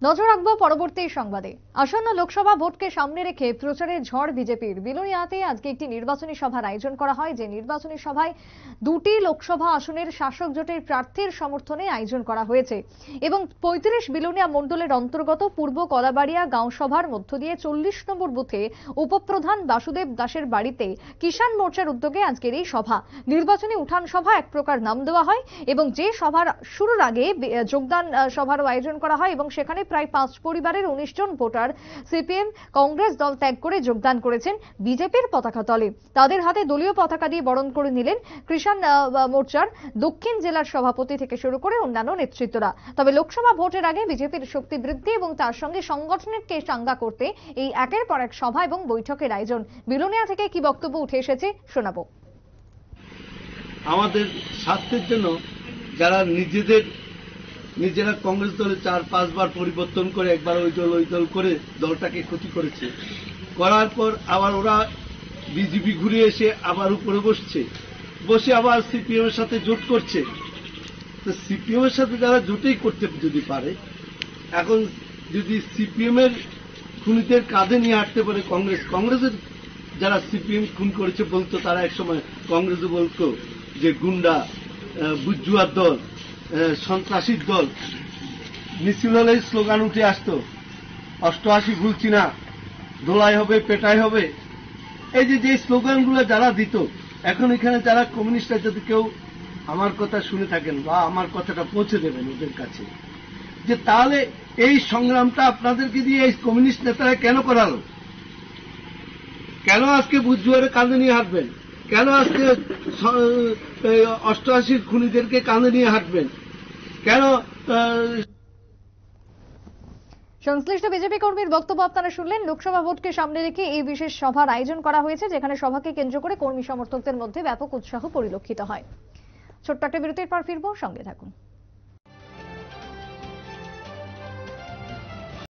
নজর রাখবো পরবর্তী সংবাদে। আসন্ন লোকসভা ভোটকে সামনে রেখে প্রচারের ঝড় বিজেপির। বিলোনিয়াতে আজকে একটি নির্বাচনী সভার আয়োজন করা হয়, যে নির্বাচনী সভায় দুটি লোকসভা আসনের শাসক জোটের প্রার্থীর সমর্থনে আয়োজন করা হয়েছে এবং ৩৫ বিলোনিয়া মণ্ডলের অন্তর্গত পূর্ব কলাবাড়িয়া গাঁও সভার মধ্য দিয়ে ৪০ নম্বর বুথে উপপ্রধান বাসুদেব দাসের বাড়িতে কিষাণ মোর্চার উদ্যোগে আজকের এই সভা। নির্বাচনী উঠান সভা এক প্রকার নাম দেওয়া হয় এবং যে সভার শুরুর আগে যোগদান সভারও আয়োজন করা হয় এবং সেখানে প্রায় ৫ পরিবারের ১৯ জন ভোটার সিপিএম কংগ্রেস দল ত্যাগ করে যোগদান করেছেন বিজেপির পতাকা দলে। তাদের হাতে দলীয় পতাকা দিয়ে বরণ করে নিলেন কিষাণ মোর্চার দক্ষিণ জেলার সভাপতি থেকে শুরু করে অন্যান্য নেতৃত্বরা। তবে লোকসভা ভোটের আগে বিজেপির শক্তি বৃদ্ধি এবং তার সঙ্গে সংগঠনকে চাঙ্গা করতে এই একের পর এক সভা এবং বৈঠকের আয়োজন। বিলোনিয়া থেকে কি বক্তব্য উঠে এসেছে শোনাবো। আমাদের স্বার্থের জন্য যারা নিজেরা কংগ্রেস দলে ৪-৫ বার পরিবর্তন করে একবার ওই দল করে দলটাকে ক্ষতি করেছে, করার পর আবার ওরা বিজেপি ঘুরে এসে আবার উপরে বসে আবার সিপিএম এর সাথে জোট করছে। তো সিপিএম এর সাথে যারা জোটেই করতে যদি পারে, এখন যদি সিপিএম এর খুনিদের কাঁধে নিয়ে হাঁটতে পারে কংগ্রেসের যারা সিপিএম খুন করেছে বলতো, তারা একসময় কংগ্রেসে বলতো যে গুন্ডা, বুজুয়ার দল, সন্ত্রাসীর দল। মিছিল হলে স্লোগান উঠে আসতো, ৮৮ ভুলছি না, দোলাই হবে, পেটাই হবে। এই যে স্লোগানগুলো যারা দিত, এখন এখানে যারা কমিউনিস্টরা যদি কেউ আমার কথা শুনে থাকেন বা আমার কথাটা পৌঁছে দেবেন ওদের কাছে, যে তাহলে এই সংগ্রামটা আপনাদেরকে দিয়ে এই কমিউনিস্ট নেতারা কেন করালো? কেন আজকে বুজুয়ারে কাঁধে নিয়ে হাঁটবেন? কেন আজকে ৮৮ খুনিদেরকে কাঁধে নিয়ে হাঁটবেন? কেন? সংশ্লিষ্ট বিজেপি কর্মীর বক্তব্য আপনারা শুনলেন। লোকসভা ভোটকে সামনে রেখে এই বিশেষ সভার আয়োজন করা হয়েছে, যেখানে সভাকে কেন্দ্র করে কর্মী সমর্থকদের মধ্যে ব্যাপক উৎসাহ পরিলক্ষিত হয়। ছোট্ট একটা বিরতির পর ফিরবো, সঙ্গে থাকুন।